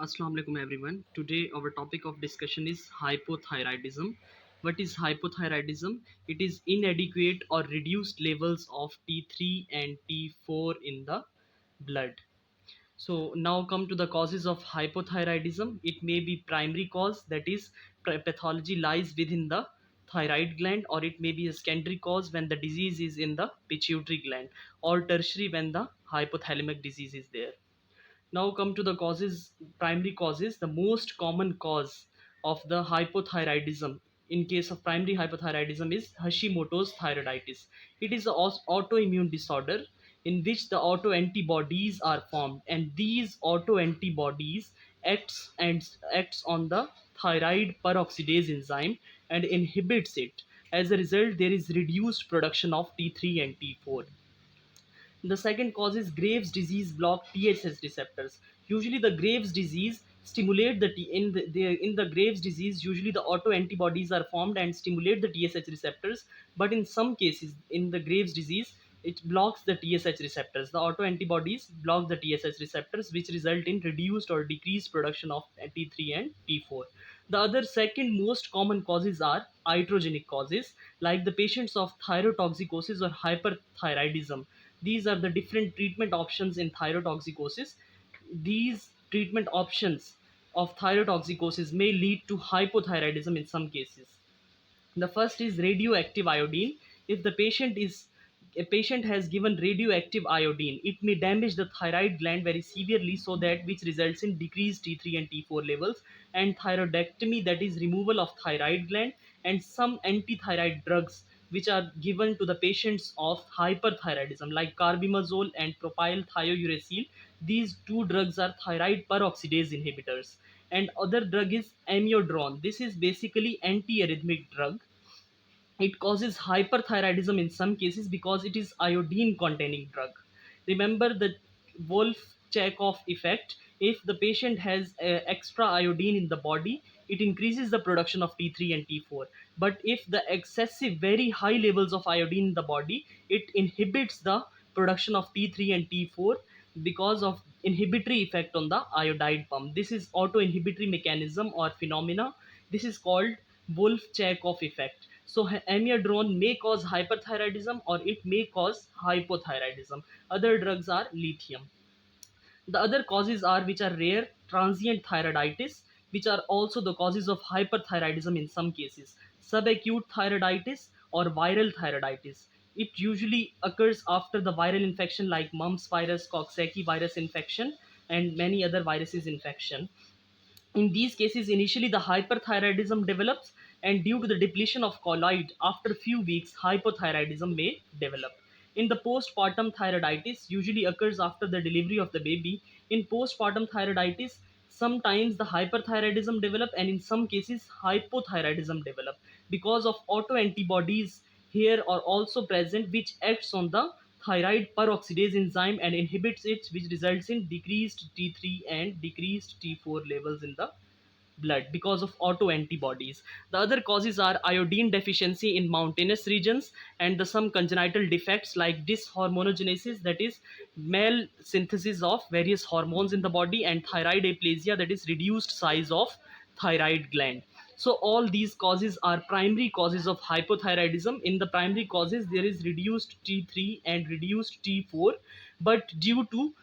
Assalamu alaikum everyone. Today our topic of discussion is hypothyroidism. What is hypothyroidism? It is inadequate or reduced levels of T3 and T4 in the blood. So now come to the causes of hypothyroidism. It may be primary cause, that is pathology lies within the thyroid gland, or it may be a secondary cause when the disease is in the pituitary gland, or tertiary when the hypothalamic disease is there. Now come to the causes, primary causes. The most common cause of the hypothyroidism in case of primary hypothyroidism is Hashimoto's thyroiditis. It is an autoimmune disorder in which the autoantibodies are formed, and these autoantibodies acts on the thyroid peroxidase enzyme and inhibits it. As a result, there is reduced production of T3 and T4. The second cause is Graves' disease block TSH receptors. Usually, the Graves' disease stimulate in the Graves' disease. Usually, the autoantibodies are formed and stimulate the TSH receptors. But in some cases, in the Graves' disease, it blocks the TSH receptors. The autoantibodies block the TSH receptors, which result in reduced or decreased production of T3 and T4. The other second most common causes are iatrogenic causes, like the patients of thyrotoxicosis or hyperthyroidism. These are the different treatment options in thyrotoxicosis. These treatment options of thyrotoxicosis may lead to hypothyroidism in some cases. The first is radioactive iodine. If the patient is a patient has given radioactive iodine, it may damage the thyroid gland very severely, so that which results in decreased T3 and T4 levels, and thyroidectomy, that is removal of thyroid gland, and some antithyroid drugs which are given to the patients of hyperthyroidism, like carbimazole and propyl thiouracil. These two drugs are thyroid peroxidase inhibitors. And other drug is amiodarone. This is basically antiarrhythmic drug. It causes hyperthyroidism in some cases because it is iodine containing drug. Remember the Wolf Chaikoff effect. If the patient has extra iodine in the body, it increases the production of T3 and T4. But if the excessive, very high levels of iodine in the body, it inhibits the production of T3 and T4 because of inhibitory effect on the iodide pump. This is auto-inhibitory mechanism or phenomena. This is called Wolff-Chaikoff effect. So amiodarone may cause hyperthyroidism or it may cause hypothyroidism. Other drugs are lithium. The other causes are which are rare transient thyroiditis, which are also the causes of hyperthyroidism in some cases. Subacute thyroiditis or viral thyroiditis. It usually occurs after the viral infection like mumps virus, Coxsackie virus infection, and many other viruses infection. In these cases, initially the hyperthyroidism develops, and due to the depletion of colloid, after a few weeks, hypothyroidism may develop. In the postpartum thyroiditis, usually occurs after the delivery of the baby. In postpartum thyroiditis, sometimes the hyperthyroidism develop, and in some cases, hypothyroidism develop because of autoantibodies here are also present, which acts on the thyroid peroxidase enzyme and inhibits it, which results in decreased T3 and decreased T4 levels in the blood because of autoantibodies. The other causes are iodine deficiency in mountainous regions, and the some congenital defects like dyshormonogenesis, that is male synthesis of various hormones in the body, and thyroid aplasia, that is reduced size of thyroid gland. So all these causes are primary causes of hypothyroidism. In the primary causes, there is reduced T3 and reduced T4, but due to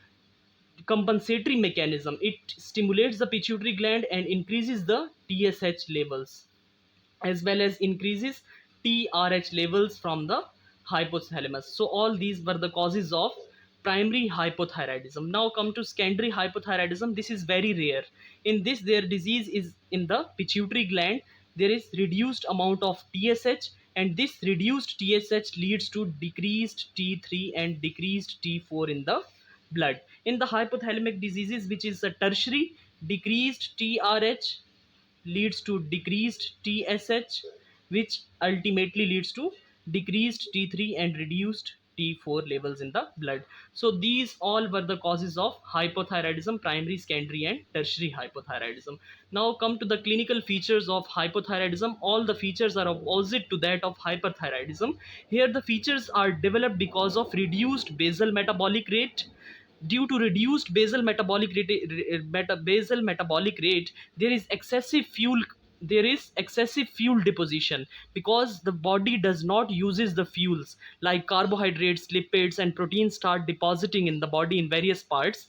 compensatory mechanism, it stimulates the pituitary gland and increases the TSH levels, as well as increases TRH levels from the hypothalamus. So all these were the causes of primary hypothyroidism. Now come to secondary hypothyroidism. This is very rare. In this, their disease is in the pituitary gland. There is reduced amount of TSH, and this reduced TSH leads to decreased T3 and decreased T4 in the blood. In the hypothalamic diseases, which is a tertiary, decreased TRH leads to decreased TSH, which ultimately leads to decreased T3 and reduced T4 levels in the blood. So these all were the causes of hypothyroidism, primary, secondary, and tertiary hypothyroidism. Now come to the clinical features of hypothyroidism. All the features are opposite to that of hyperthyroidism. Here the features are developed because of reduced basal metabolic rate, Due to reduced basal metabolic rate, there is excessive fuel deposition, because the body does not uses the fuels like carbohydrates, lipids, and proteins start depositing in the body in various parts.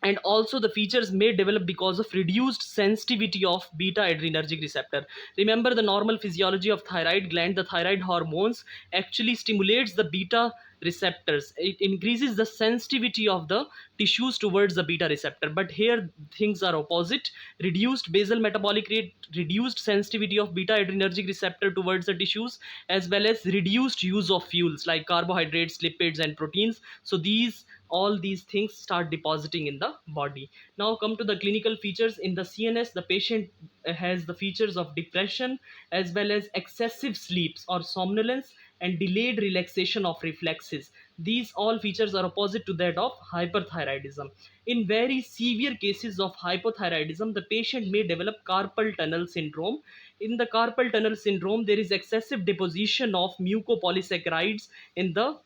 And also the features may develop because of reduced sensitivity of beta adrenergic receptor. Remember the normal physiology of thyroid gland, the thyroid hormones actually stimulates the beta receptors. It increases the sensitivity of the tissues towards the beta receptor, but here things are opposite. Reduced basal metabolic rate, reduced sensitivity of beta adrenergic receptor towards the tissues, as well as reduced use of fuels like carbohydrates, lipids, and proteins. So these all these things start depositing in the body. Now come to the clinical features. In the CNS, the patient has the features of depression, as well as excessive sleeps or somnolence, and delayed relaxation of reflexes. These all features are opposite to that of hyperthyroidism. In very severe cases of hypothyroidism, the patient may develop carpal tunnel syndrome. In the carpal tunnel syndrome, there is excessive deposition of mucopolysaccharides in the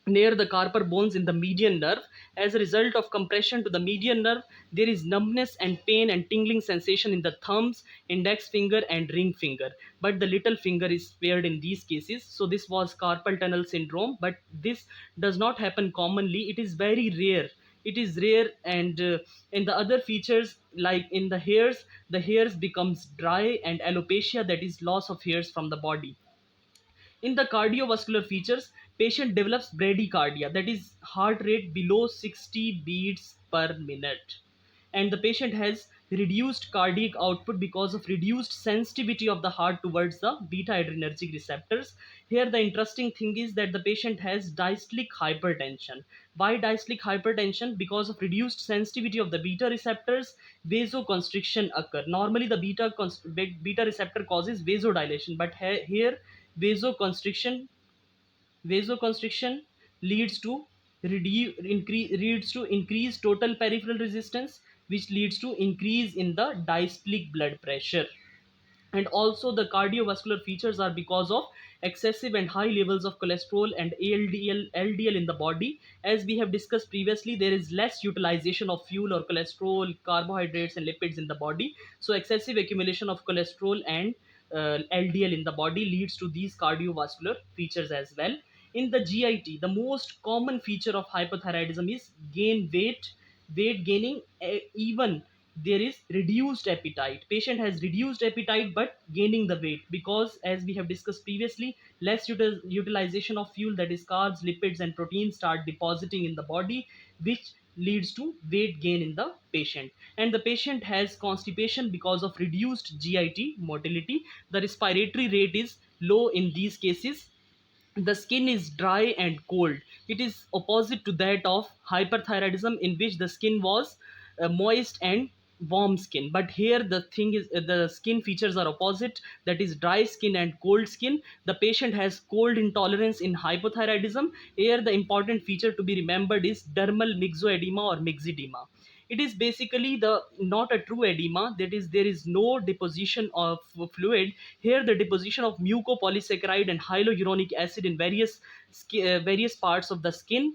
near the carpal bones in the median nerve. As a result of compression to the median nerve, there is numbness and pain and tingling sensation in the thumbs, index finger, and ring finger, but the little finger is spared in these cases. So this was carpal tunnel syndrome, but this does not happen commonly. It is very rare. It is rare. And in the other features, like in the hairs becomes dry, and alopecia, that is loss of hairs from the body. In the cardiovascular features, patient develops bradycardia, that is heart rate below 60 beats per minute. And the patient has reduced cardiac output because of reduced sensitivity of the heart towards the beta adrenergic receptors. Here, the interesting thing is that the patient has diastolic hypertension. Why diastolic hypertension? Because of reduced sensitivity of the beta receptors, vasoconstriction occur. Normally, the beta receptor causes vasodilation, but here vasoconstriction vasoconstriction leads to leads to increased total peripheral resistance, which leads to increase in the diastolic blood pressure. And also the cardiovascular features are because of excessive and high levels of cholesterol and LDL in the body. As we have discussed previously, there is less utilization of fuel or cholesterol, carbohydrates, and lipids in the body. So excessive accumulation of cholesterol and LDL in the body leads to these cardiovascular features as well. In the GIT, the most common feature of hypothyroidism is weight gaining. Even there is reduced appetite. Patient has reduced appetite but gaining the weight, because as we have discussed previously, less utilization of fuel, that is carbs, lipids, and proteins start depositing in the body, which leads to weight gain in the patient. And the patient has constipation because of reduced GIT motility. The respiratory rate is low in these cases. The skin is dry and cold. It is opposite to that of hyperthyroidism, in which the skin was moist and warm skin. But here the thing is, the skin features are opposite, that is dry skin and cold skin. The patient has cold intolerance in hypothyroidism. Here the important feature to be remembered is dermal myxoedema or myxedema. It is basically the not a true edema, that is there is no deposition of fluid. Here the deposition of mucopolysaccharide and hyaluronic acid in various parts of the skin,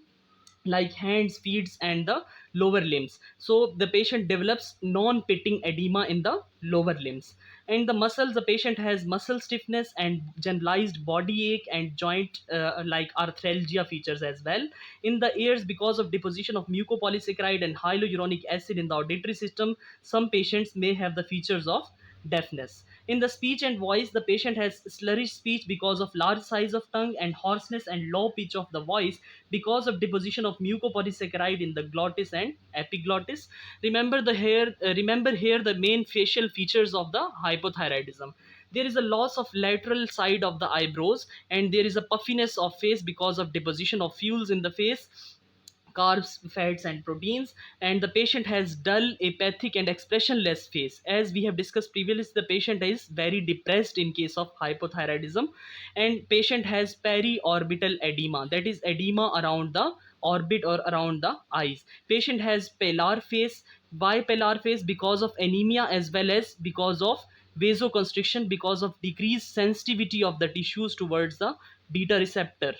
like hands, feet, and the lower limbs. So the patient develops non-pitting edema in the lower limbs. And the muscles, the patient has muscle stiffness and generalized body ache and joint like arthralgia features as well. In the ears, because of deposition of mucopolysaccharide and hyaluronic acid in the auditory system, some patients may have the features of deafness. In the speech and voice, the patient has slurrish speech because of large size of tongue, and hoarseness and low pitch of the voice because of deposition of mucopolysaccharide in the glottis and epiglottis. Remember here the main facial features of the hypothyroidism. There is a loss of lateral side of the eyebrows, and there is a puffiness of face because of deposition of fuels in the face, carbs, fats, and proteins. And the patient has dull, apathic, and expressionless face. As we have discussed previously, the patient is very depressed in case of hypothyroidism. And patient has periorbital edema, that is edema around the orbit or around the eyes. Patient has palar face. Why palar face? Because of anemia, as well as because of vasoconstriction, because of decreased sensitivity of the tissues towards the beta receptor.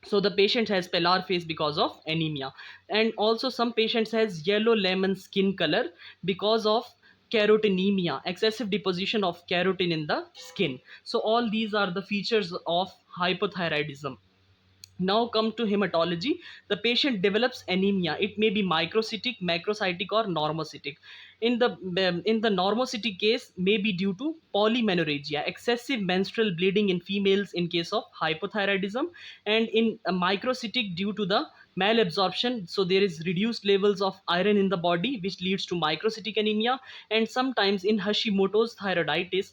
So the patient has pallor face because of anemia, and also some patients has yellow lemon skin color because of carotenemia, excessive deposition of carotene in the skin. So all these are the features of hypothyroidism. Now come to hematology. The patient develops anemia. It may be microcytic, macrocytic, or normocytic. In the normocytic case, may be due to polymenorrhagia, excessive menstrual bleeding in females in case of hypothyroidism, and in a microcytic due to the malabsorption. So there is reduced levels of iron in the body, which leads to microcytic anemia. And sometimes in Hashimoto's thyroiditis,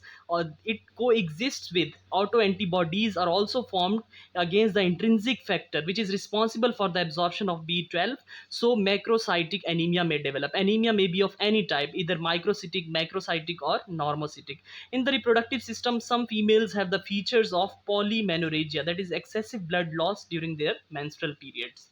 it coexists with autoantibodies are also formed against the intrinsic factor which is responsible for the absorption of B12. So macrocytic anemia may develop. Anemia may be of any type, either microcytic, macrocytic, or normocytic. In the reproductive system, some females have the features of polymenorrhagia, that is excessive blood loss during their menstrual periods.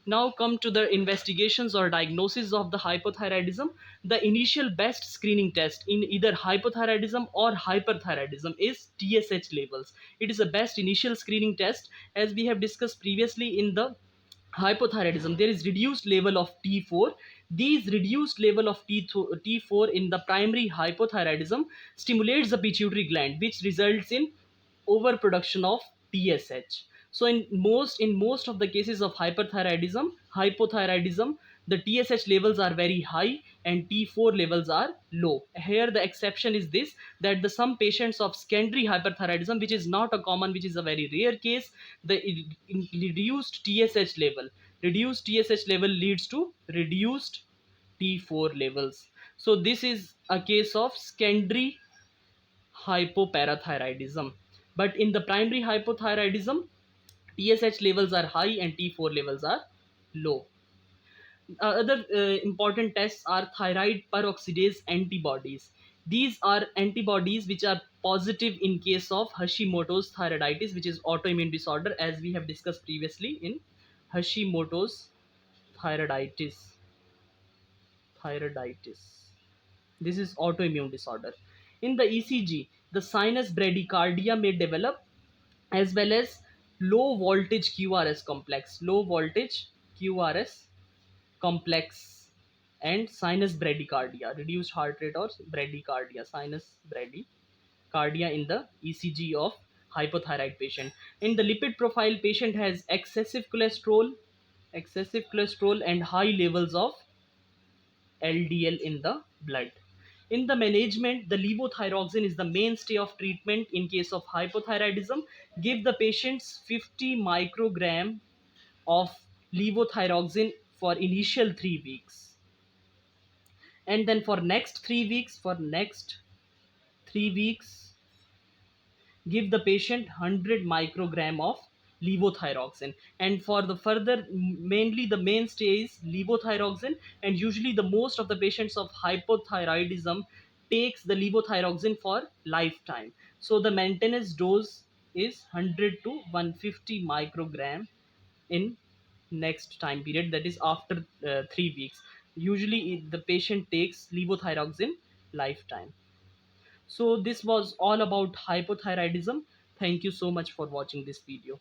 Now come to the investigations or diagnosis of the hypothyroidism. The initial best screening test in either hypothyroidism or hyperthyroidism is TSH levels. It is the best initial screening test. As we have discussed previously, in the hypothyroidism there is reduced level of T4. These reduced level of T4 in the primary hypothyroidism stimulates the pituitary gland, which results in overproduction of TSH. So in most of the cases of hypothyroidism, the TSH levels are very high and T4 levels are low. Here the exception is this, that the some patients of secondary hyperthyroidism, which is not a common, which is a very rare case, the reduced TSH level leads to reduced T4 levels. So this is a case of secondary hypoparathyroidism. But in the primary hypothyroidism, TSH levels are high and T4 levels are low. Other important tests are thyroid peroxidase antibodies. These are antibodies which are positive in case of Hashimoto's thyroiditis, which is autoimmune disorder, as we have discussed previously in Hashimoto's thyroiditis. Thyroiditis. This is autoimmune disorder. In the ECG, the sinus bradycardia may develop, as well as low voltage QRS complex, and sinus bradycardia, reduced heart rate or bradycardia, sinus bradycardia in the ECG of hypothyroid patient. In the lipid profile, patient has excessive cholesterol and high levels of LDL in the blood. In the management, the levothyroxine is the mainstay of treatment in case of hypothyroidism. Give the patients 50 microgram of levothyroxine for initial 3 weeks, and then for next 3 weeks, give the patient 100 microgram of levothyroxine. And for the further, mainly the mainstay is levothyroxine, and usually the most of the patients of hypothyroidism takes the levothyroxine for lifetime. So the maintenance dose is 100 to 150 microgram in next time period, that is after 3 weeks. Usually the patient takes levothyroxine lifetime. So this was all about hypothyroidism. Thank you so much for watching this video.